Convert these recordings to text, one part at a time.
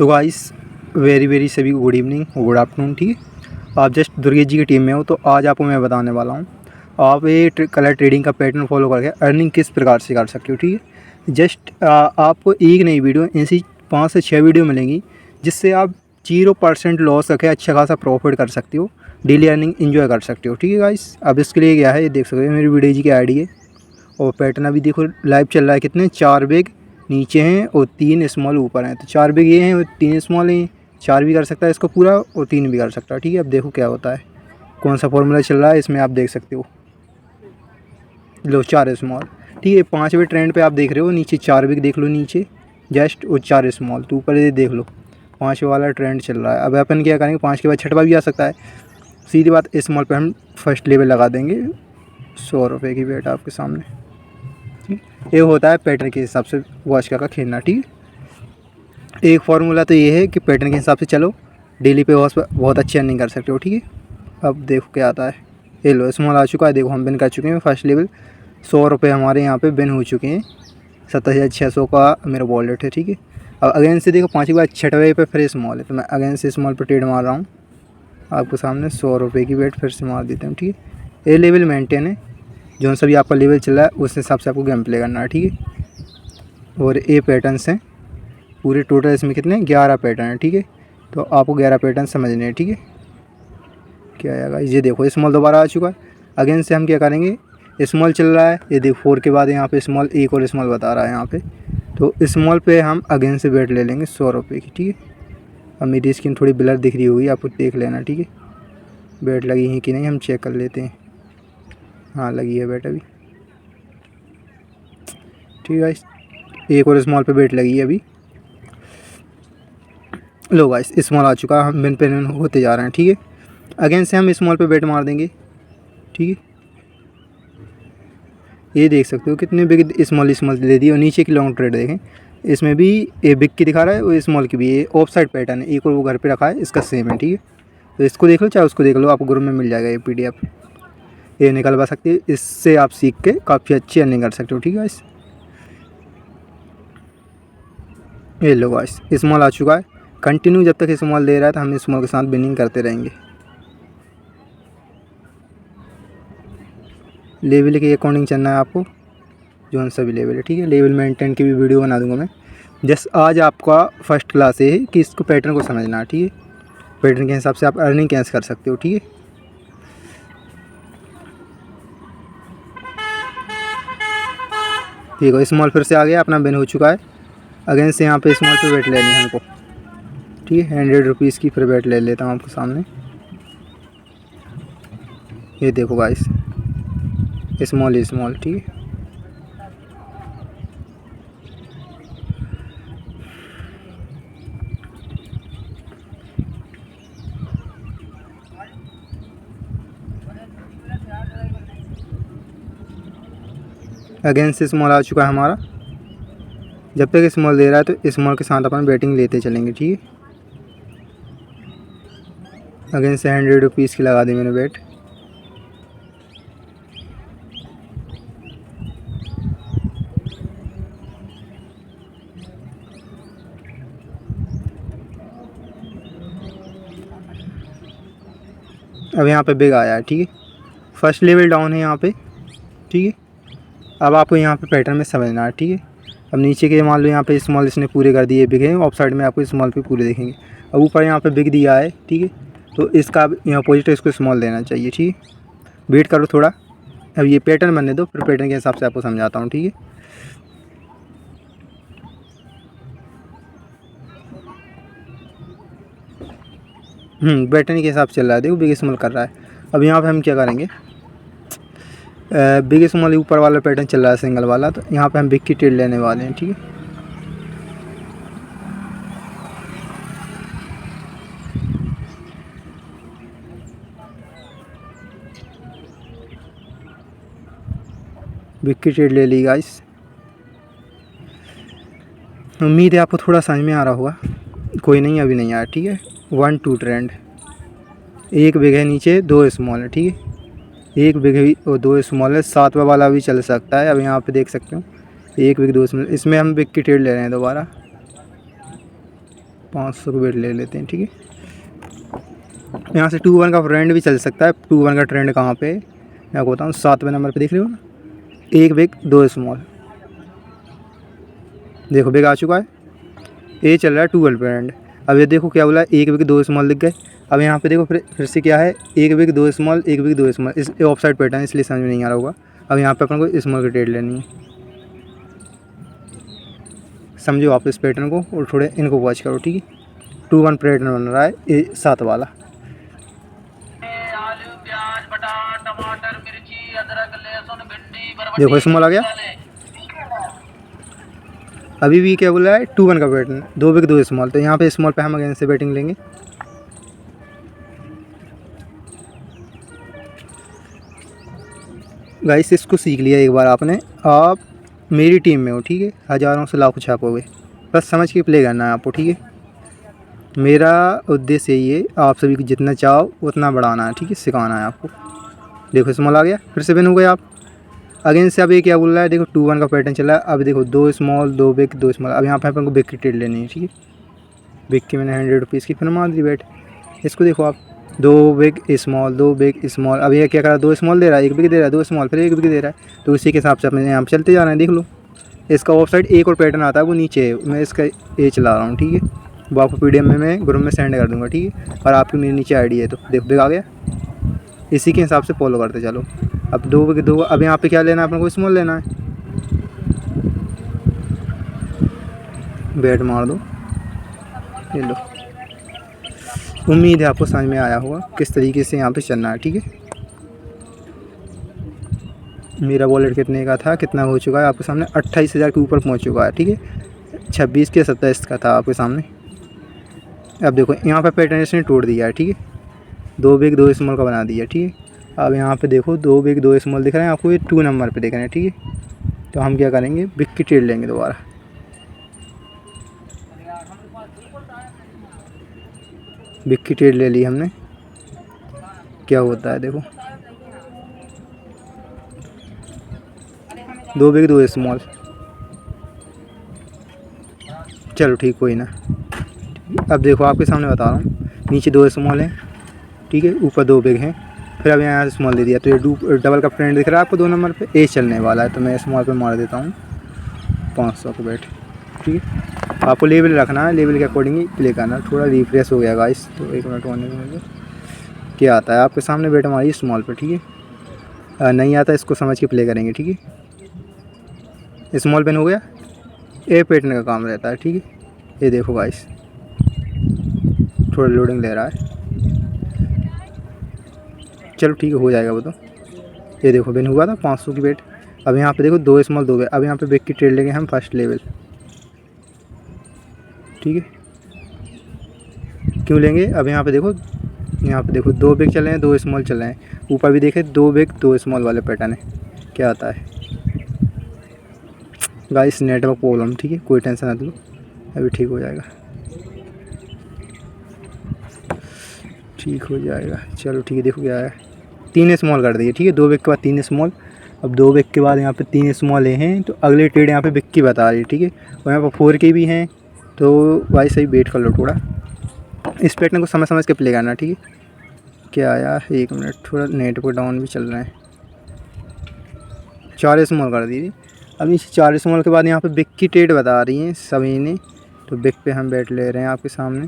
तो guys very very सभी good evening good afternoon. ठीक है, आप जस्ट दुर्गेश जी की टीम में हो तो आज आपको मैं बताने वाला हूँ आप ये कलर ट्रेडिंग का पैटर्न फॉलो करके अर्निंग किस प्रकार से कर सकते हो। ठीक है, जस्ट आपको एक नई वीडियो ऐसी 5 से 6 वीडियो मिलेंगी जिससे आप 0% लॉस रखे अच्छा खासा प्रॉफिट कर सकते हो, डेली अर्निंग इन्जॉय कर सकते हो। ठीक है गाइस, अब इसके लिए क्या है ये देख सकते हो, मेरी वीडियो जी की आईडी है और पैटर्न अभी देखो लाइव चल रहा है। कितने 4 बिग नीचे हैं और 3 स्मॉल ऊपर हैं, तो 4 बिग ये हैं और 3 स्मॉल हैं। 4 भी कर सकता है इसको पूरा और 3 भी कर सकता है। ठीक है, अब देखो क्या होता है, कौन सा फॉर्मूला चल रहा है इसमें आप देख सकते हो। लो 4 स्मॉल, ठीक है 5वें ट्रेंड पे आप देख रहे हो, नीचे 4 बिग देख लो नीचे जस्ट और 4 स्मॉल, तो ऊपर ये देख लो 5 वाला ट्रेंड चल रहा है। अब अपन क्या करेंगे, 5 के बाद 6वां भी आ सकता है। सीधी बात स्मॉल पे हम फर्स्ट लेवल लगा देंगे 100 रुपये की बेट आपके सामने। ये होता है पैटर्न के हिसाब से वॉच का खेलना। ठीक है, एक फार्मूला तो ये है कि पैटर्न के हिसाब से चलो, डेली पे वॉच बहुत अच्छी अर्निंग कर सकते हो। ठीक है, अब देखो क्या आता है। ये लो स्मॉल आ चुका है, देखो हम बिन कर चुके हैं फर्स्ट लेवल 100 रुपये हमारे यहाँ पे बिन हो चुके हैं। 70,600 का मेरा वॉलेट है। ठीक है, अब अगेन से देखो 5 के बाद 6वें पे फिर स्मॉल है, तो मैं अगेन से स्मॉल पर ट्रेड मार रहा हूँ आपके सामने 100 रुपये की बेट फिर से मार देते हैं। ठीक है, ये लेवल मेंटेन है, जो सभी आपका लेवल चल रहा है उस हिसाब से आपको गेम प्ले करना है। ठीक है, और ये पैटर्न्स हैं पूरे, टोटल इसमें कितने 11 पैटर्न है। ठीक है, तो आपको 11 पैटर्न समझने हैं। ठीक है, क्या आएगा ये देखो स्मॉल दोबारा आ चुका है। अगेन से हम क्या करेंगे, स्मॉल चल रहा है ये देखो 4 के बाद यहाँ पे स्मॉल एक और स्मॉल बता रहा है यहाँ पे, तो स्मॉल पे हम अगेन से बेट ले लेंगे 100 रुपये की। ठीक है, अब मेरी स्क्रीन थोड़ी ब्लर दिख रही होगी, आपको देख लेना। ठीक है, बेट लगी है कि नहीं हम चेक कर लेते हैं। हाँ लगी है बेट अभी। ठीक है, एक और स्मॉल पे बेट लगी है अभी। लो गाइस स्मॉल आ चुका है, हम बिन पे होते जा रहे हैं। ठीक है, अगेन से हम स्मॉल पे बेट मार देंगे। ठीक है, ये देख सकते हो कितने बिग स्मॉल दे दी, और नीचे की लॉन्ग ट्रेड देखें, इसमें भी ए बिग की दिखा रहा है और स्मॉल की भी। ये ऑफ साइड पैटर्न है, एक और वो घर पे रखा है इसका सेम है। ठीक है, तो इसको देख लो चाहे उसको देख लो, आपको ग्रुप में मिल जाएगा ये PDF, ये निकलवा सकते हैं, इससे आप सीख के काफ़ी अच्छी अर्निंग कर सकते हो। ठीक है गाइस, ये लो गाइस स्मॉल आ चुका है, कंटिन्यू जब तक स्मॉल दे रहा है तो हम स्मॉल के साथ बिनिंग करते रहेंगे। लेवल के अकॉर्डिंग चलना है आपको, जो सभी लेवल है। ठीक है, लेवल मेंटेन की भी वीडियो बना दूंगा मैं। जस्ट आज आपका फर्स्ट क्लास है कि इसको पैटर्न को समझना है। ठीक है, पैटर्न के हिसाब से आप अर्निंग कैसे कर सकते हो। ठीक है, ठीक है स्मॉल फिर से आ गया, अपना बिन हो चुका है। अगेन से यहाँ पे स्मॉल पे बेट लेनी है हमको। ठीक है, 100 रुपीज़ की फिर बेट ले लेता हूँ आपके सामने। ये देखो गाइस स्मॉल स्मॉल। ठीक है, अगेन से स्मॉल आ चुका है हमारा। जब तक स्मॉल दे रहा है तो स्मॉल के साथ अपन बैटिंग लेते चलेंगे। ठीक है, अगेन से 100 रुपीज़ की लगा दी मैंने बेट। अब यहाँ पे बिग आया है। ठीक है, फर्स्ट लेवल डाउन है यहाँ पे। ठीक है, अब आपको यहाँ पे पैटर्न में समझना है। ठीक है, अब नीचे के मान लो यहाँ पे स्मॉल इसने पूरे कर दिए बिग है, ऑफ साइड में आपको स्मॉल पे पूरे देखेंगे। अब ऊपर यहाँ पे बिग दिया है। ठीक है, तो इसका अब यहाँ अपोजिट इसको स्मॉल देना चाहिए। ठीक है, वेट करो थोड़ा, अब ये पैटर्न बनने दो, फिर पैटर्न के हिसाब से आपको समझाता हूँ। ठीक है, पैटर्न के हिसाब से चल रहा है, देखो बिग स्मॉल कर रहा है। अब यहाँ पे हम क्या करेंगे, बिग स्मॉल ऊपर वाला पैटर्न चल रहा है सिंगल वाला, तो यहाँ पे हम बिग की ट्रेड लेने वाले हैं। ठीक है, बिग की ट्रेड ले ली गाइस। उम्मीद है आपको थोड़ा समझ में आ रहा होगा, कोई नहीं अभी नहीं आया। ठीक है, 1 2 ट्रेंड, एक बिग है नीचे 2 स्मॉल है। ठीक है, एक बिग भी और 2 स्मॉल है, 7वां वाला भी चल सकता है। अब यहाँ पे देख सकते हो एक बिग 2 स्मॉल, इसमें हम बिग की ट्रेड ले रहे हैं दोबारा। 500 का बेट ले लेते हैं, ठीक है। यहाँ से 2-1 का ट्रेंड भी चल सकता है। 2-1 का ट्रेंड कहाँ पे मैं आपको बताऊँ, 7वें नंबर पे देख रहे हो ना, 1 बिग 2 स्मॉल, देखो बिग आ चुका है। ये चल रहा है 12 ट्रेंड। अब ये देखो क्या बोला, 1 बिग 2 स्मॉल दिख गए। अब यहाँ पे देखो फिर से क्या है, 1 बिग 2 स्मॉल, 1 बिग 2 स्मॉल, इस ऑफ साइड पैटर्न इसलिए समझ में नहीं आ रहा होगा। अब यहाँ पे अपन को स्मॉल की ट्रेड लेनी है, समझो आप इस पैटर्न को और थोड़े इनको वॉच करो, ठीक है। 2-1 पैटर्न बन रहा है ये 7 वाला। देखो स्मॉल आ गया। अभी भी क्या बोला है, 2-1 का पैटर्न, 2 बिग 2 स्मॉल, तो यहाँ पे स्मॉल पे हम अगेंस्ट से बैटिंग लेंगे। गाइस इसको सीख लिया एक बार आपने, आप मेरी टीम में हो, ठीक है। हज़ारों से लाखों छापोगे, बस समझ के प्ले करना है आपको, ठीक है। मेरा उद्देश्य यही है, आप सभी को जितना चाहो उतना बढ़ाना है, ठीक है, सिखाना है आपको। देखो स्मॉल आ गया, फिर से विन हो गए आप। अगेंस्ट से अब ये क्या बोल रहा है, देखो 2-1 का पैटर्न चला है। अब देखो 2 स्मॉल 2 बिग 2 स्मॉल। अब यहाँ पे अपन को बिग की ट्रेड लेनी है, ठीक है। बिग की मैंने 100 रुपीज़ की फिर मार दी बैट। इसको देखो आप, 2 बिग स्मॉल 2 बिग स्मॉल। अब ये क्या करा, 2 स्मॉल दे रहा है, 1 बिग दे रहा है, 2 स्मॉल फिर 1 बिग दे रहा है। तो उसी के हिसाब से अपने यहाँ पे चलते जा रहे हैं। देख लो इसका ऑफ साइड एक और पैटर्न आता है, वो नीचे है, मैं इसका ये चला रहा हूँ, ठीक है। वो आपको PDF में मैं ग्रुप में सेंड कर दूँगा, ठीक है। और आपकी मेरे नीचे ID है, तो देखो बिग आ गया। इसी के हिसाब से फॉलो करते चलो। अब 2 बिग 2, अब यहाँ पे क्या लेना है अपन को, स्मॉल लेना है। बैट मार दो, ये लो। उम्मीद है आपको समझ में आया होगा किस तरीके से यहाँ पे चलना है, ठीक है। मेरा वॉलेट कितने का था, कितना हो चुका है आपके सामने, 28,000 के ऊपर पहुँच चुका है, ठीक है। 26 के 27 का था आपके सामने। अब देखो यहाँ पे पैटर्न इसने तोड़ दिया है, ठीक है। 2 बिग 2 स्मॉल का बना दिया, ठीक है। अब यहाँ पे देखो 2 बिग 2 स्मॉल दिख रहे हैं आपको, ये 2 नंबर पे दिख रहे हैं, ठीक है। तो हम क्या करेंगे, बिग की ट्रेड लेंगे दोबारा। बिग की ट्रेड ले ली हमने, क्या होता है देखो, 2 बिग 2 स्मॉल, चलो ठीक, कोई ना। अब देखो आपके सामने बता रहा हूँ, नीचे 2 स्मॉल हैं, ठीक है, ऊपर 2 बिग हैं। फिर अब यहाँ से स्मॉल दे दिया, तो ये डबल का फ्रेंड दिख रहा है आपको 2 नंबर पे, ए चलने वाला है। तो मैं स्मॉल पे मार देता हूँ 500 को बैट, ठीक है। आपको लेवल रखना है, लेवल के अकॉर्डिंग ही प्ले करना। थोड़ा रिफ्रेश हो गया गाइस, तो 1 मिनट होने में क्या आता है आपके सामने, बैट हमारी स्मॉल पे, ठीक है। नहीं आता इसको समझ के प्ले करेंगे, ठीक है। स्मॉल पेन हो गया, ए पेटने का काम रहता है, ठीक है। ये देखो गाइस थोड़ा लोडिंग ले रहा है, चलो ठीक है, हो जाएगा वो तो। ये देखो बिन हुआ था 500 की बेट। अब यहाँ पे देखो 2 स्मॉल 2 बिग। अब यहाँ पे बिग की ट्रेड लेंगे हम फर्स्ट लेवल, ठीक है। क्यों लेंगे, अब यहाँ पे देखो, यहाँ पे देखो 2 बिग चले हैं 2 स्मॉल चले हैं। ऊपर भी देखे 2 बिग 2 स्मॉल वाले पैटर्न है, क्या आता है गाइस, नेटवर्क प्रॉब्लम, ठीक है, कोई टेंशन मत लो, अभी ठीक हो जाएगा, ठीक हो जाएगा। चलो ठीक है, देखो क्या है, 3 स्मॉल कर दिए, ठीक है। 2 बिग के बाद 3 स्मॉल। अब 2 बिग के बाद यहाँ पे 3 स्मॉल हैं, तो अगले ट्रेड यहाँ पे बिग की बता रही है, ठीक है। और यहाँ पर 4 के भी हैं, तो भाई सही वेट कर लो थोड़ा, इस पैटर्न को समझ समझ के प्ले करना, ठीक है। क्या आया, 1 मिनट, थोड़ा नेटवर्क डाउन भी चल रहा है। 4 स्मॉल कर दी। अब इस 4 स्मॉल के बाद यहाँ पे बिग की ट्रेड बता रही हैं सभी ने, तो बिग पे हम बैट ले रहे हैं आपके सामने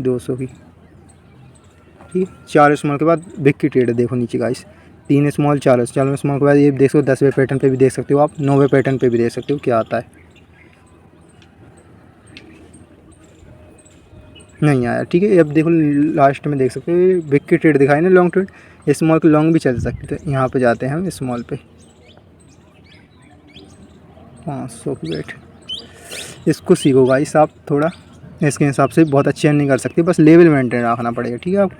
200 की, ठीक है। 4 स्मॉल के बाद बिग की ट्रेड देखो नीचे गाइस, 3 स्मॉल 4 स्मॉल के बाद ये देख सकते हो, 10वें पैटर्न पे भी देख सकते हो आप, 9वें पैटर्न पे भी देख सकते हो क्या आता है, नहीं आया, ठीक है। अब देखो लास्ट में देख सकते हो बिग की ट्रेड दिखाई ना, लॉन्ग ट्रेड, स्मॉल की लॉन्ग भी चल सकती है। तो यहाँ पे जाते हैं हम स्मॉल पे, 500 की बैट। इसको सीखो गाइस आप थोड़ा, इसके हिसाब से बहुत अच्छी अर्निंग कर सकते हैं, बस लेवल मेंटेन रखना पड़ेगा, ठीक है आप।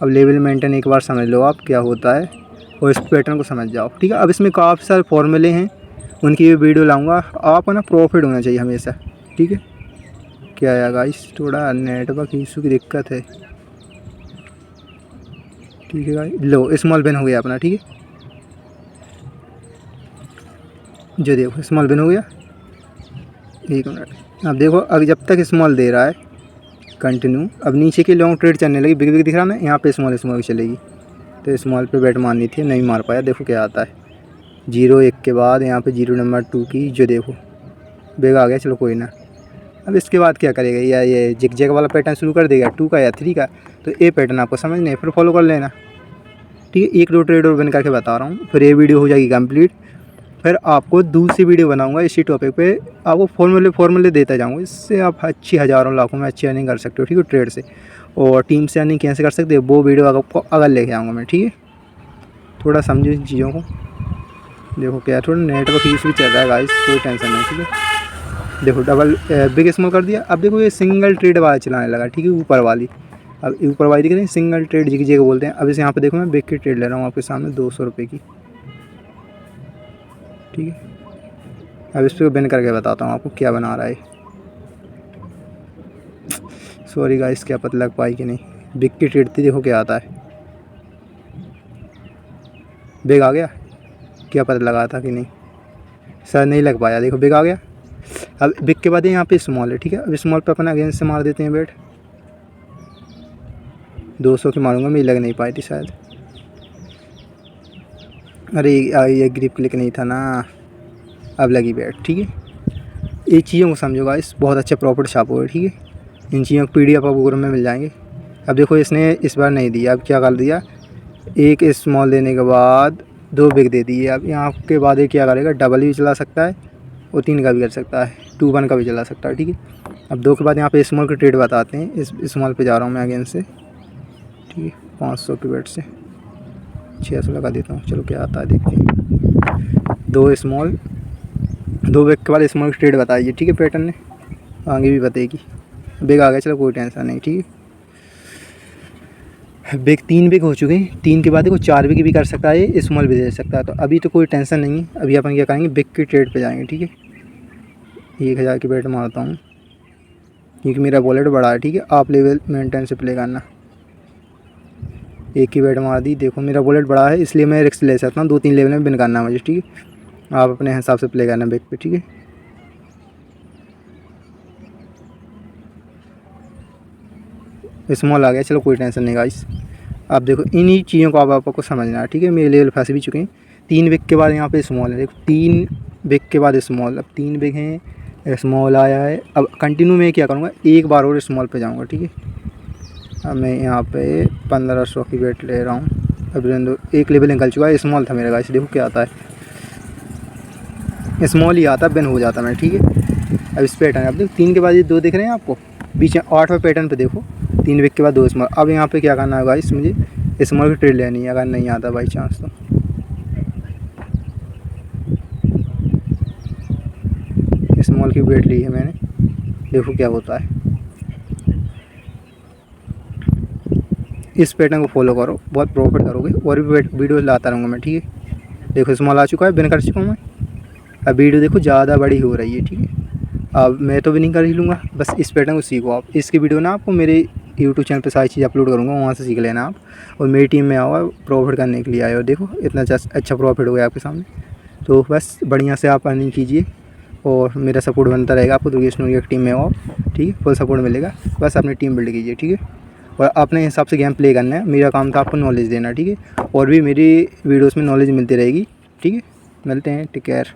अब लेवल मेंटेन एक बार समझ लो आप क्या होता है, और इस पैटर्न को समझ जाओ, ठीक है। अब इसमें काफ़ी सारे फॉर्मूले हैं, उनकी भी वीडियो लाऊंगा। आपको ना प्रॉफिट होना चाहिए हमेशा, ठीक है। क्या है गाइस, थोड़ा नेटवर्क इशू की दिक्कत है, ठीक है गाइस। लो स्मॉल बिन हो गया अपना, ठीक है। जो देखो स्मॉल बिन हो गया, 1 मिनट, अब देखो, अब जब तक स्मॉल दे रहा है कंटिन्यू, अब नीचे की लॉन्ग ट्रेड चलने लगी, बिग बिग दिख रहा ना, यहाँ पे स्मॉल स्मॉल चलेगी। तो स्मॉल पे बैट मारनी थी, नहीं मार पाया। देखो क्या आता है, 0-1 के बाद यहाँ पे 0 नंबर 2 की जो देखो बिग आ गया। चलो कोई ना, अब इसके बाद क्या करेगा, या ये जिग जैग वाला पैटर्न शुरू कर देगा 2 का या 3 का। तो ये पैटर्न आपको समझना है, फिर फॉलो कर लेना, ठीक है। 1-2 ट्रेड और बन करके बता रहा हूँ, फिर ये वीडियो हो जाएगी कंप्लीट। फिर आपको दूसरी वीडियो बनाऊंगा इसी टॉपिक पे, आपको फॉर्मूले देता जाऊंगा। इससे आप अच्छी हज़ारों लाखों में अच्छी अर्निंग कर सकते हो, ठीक है, ट्रेड से। और टीम से अर्निंग कैसे कर सकते हो वो वीडियो आपको अगर लेके आऊँगा मैं, ठीक है। थोड़ा समझो इन चीज़ों को। देखो क्या, थोड़ा नेटवर्क इशू भी चल रहा है गाइस, कोई टेंशन नहीं, ठीक है। देखो डबल बिग स्मॉल कर दिया। अब देखो ये सिंगल ट्रेड वाला चलाने लगा, ठीक है, ऊपर वाली। अब ऊपर वाली दिख रही है, सिंगल ट्रेड जिग बोलते हैं। अब इसे यहाँ पे देखो मैं बिग की ट्रेड ले रहा हूँ आपके सामने 200 रुपये की, ठीक है। अब इस पर बैन करके बताता हूँ आपको क्या बना रहा है। सॉरी गाइस, क्या पता लग पाई कि नहीं। बिग की ट्रेड थी, देखो क्या आता है, बिग आ गया। क्या पता लगा था कि नहीं, शायद नहीं लग पाया। देखो बिग आ गया। अब बिग के बाद यहाँ पे स्मॉल है, ठीक है। अब स्मॉल पे अपना अगेंस्ट से मार देते हैं बैट। 200 की मारूंगा मैं, लग नहीं पाई थी शायद। अरे ये ग्रिप क्लिक नहीं था ना, अब लगी बैट, ठीक है। ये चीज़ों को समझो गाइस, बहुत अच्छा प्रॉफिट छापो है, ठीक है। इन चीज़ों को PDF आपको गूगल में मिल जाएंगे। अब देखो इसने इस बार नहीं दिया, अब क्या कर दिया, एक स्मॉल देने के बाद 2 बिग दे दिए। अब यहाँ के बाद ये क्या करेगा, डबल भी चला सकता है और 3 का भी कर सकता है, 2-1 का भी चला सकता है, ठीक है। अब 2 के बाद यहाँ पे स्मॉल के ट्रेड बताते हैं। इस स्मॉल पे जा रहा हूँ मैं अगेंस्ट से, ठीक है। 500 की बेट से 600 लगा देता हूँ। चलो क्या आता है देखते हैं। 2 स्मॉल, 2 बिग के बाद स्मॉल की ट्रेड बताइए, ठीक है। पैटर्न ने आगे भी बताएगी। बिग आ गया, चलो कोई टेंशन नहीं, ठीक है। बिग 3 बिग हो चुके हैं। 3 के बाद देखो 4 बिग भी कर सकता है, स्मॉल भी दे सकता है। तो अभी तो कोई टेंशन नहीं है, अभी अपन क्या करेंगे, बिग की ट्रेड पे जाएंगे, ठीक है। 1000 की बेट मारता हूँ क्योंकि मेरा वॉलेट बड़ा है, ठीक है। आप लेवल मेंटेन से प्ले करना। 1 की बेट मार दी। देखो मेरा वॉलेट बड़ा है इसलिए मैं रिस्क ले सकता हूँ, 2-3 लेवल में बिन करना है मुझे, ठीक है। आप अपने हिसाब से प्ले करना बिग पे, ठीक है। स्मॉल आ गया, चलो कोई टेंशन नहीं गाइस। अब देखो इन्हीं चीज़ों को आपको समझना है, ठीक है। मेरे लेवल फंस भी चुके हैं। 3 बिग के बाद यहाँ पे स्मॉल है, देखो 3 बिग के बाद स्मॉल। अब 3 बिग हैं, स्मॉल आया है। अब कंटिन्यू मैं क्या करूँगा, एक बार और स्मॉल पे जाऊँगा, ठीक है। अब मैं यहाँ पे 1500 की बेट ले रहा हूँ। अब एक लेवल निकल चुका है, स्मॉल था मेरा गाइस। देखो क्या आता है, स्मॉल ही आता, बिन हो जाता मैं, ठीक है। अब इस पैटर्न, अब देखो 3 के बाद ये 2 दिख रहे हैं आपको, बीच में 8वें पैटर्न पे देखो 3 बिग के बाद 2 स्मॉल। अब यहाँ पे क्या करना है गाइस, मुझे स्मॉल की ट्रेड लेनी है अगर नहीं आता बाई चांस तो। स्मॉल की बेट ली है मैंने, देखो क्या होता है। इस पैटर्न को फॉलो करो, बहुत प्रॉफिट करोगे। और भी वीडियो लाता रहूँगा मैं, ठीक है। देखो स्मॉल आ चुका है, बिन कर चुका हूँ मैं। अब वीडियो देखो ज़्यादा बड़ी हो रही है, ठीक है। अब मैं तो भी नहीं कर ही लूँगा, बस इस पैटर्न को सीखो आप। इसकी वीडियो ना आपको मेरे यूट्यूब चैनल पे सारी चीज़ अपलोड करूँगा, वहाँ से सीख लेना आप। और मेरी टीम में आओ, प्रॉफिट करने के लिए आए हो। देखो इतना अच्छा प्रॉफिट हो गया आपके सामने। तो बस बढ़िया से आप अर्निंग कीजिए और मेरा सपोर्ट बनता रहेगा आपको। दुर्गेश नूरिया की टीम में आओ, ठीक है, फुल सपोर्ट मिलेगा। बस अपनी टीम बिल्ड कीजिए, ठीक है। और अपने हिसाब से गेम प्ले करना है, मेरा काम था आपको नॉलेज देना, ठीक है। और भी मेरी वीडियोज़ में नॉलेज मिलती रहेगी, ठीक है। मिलते हैं, टेक केयर।